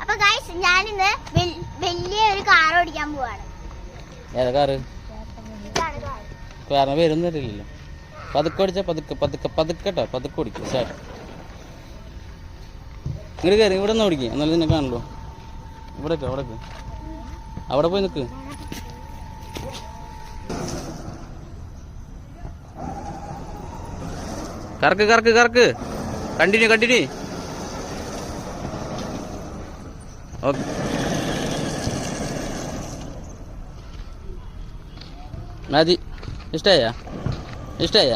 അപ്പൊ ഗൈസ് ഞാനിന്ന് വലിയ ഒരു കാർ ഓടിക്കാൻ പോവാണ്. ഏതാ കാറ്? കാരണം പേരൊന്നും അറിയില്ലല്ലോ. പതുക്കെ ഓടിച്ചാ പതുക്കെട്ടോ, പതുക്കെ ഓടിക്കും. സ്റ്റാർട്ട്. ഇങ്ങോട്ട് കയറി, ഇവിടെ നിന്ന് ഓടിക്കുക, എന്നാലും നിന്നെ കാണല്ലോ. ഇവിടേക്ക് അവിടെ പോയി നിൽക്ക്. കറക്ക് കണ്ടിന്യൂ. ഓക്കെ. മതി. ഇഷ്ടമായ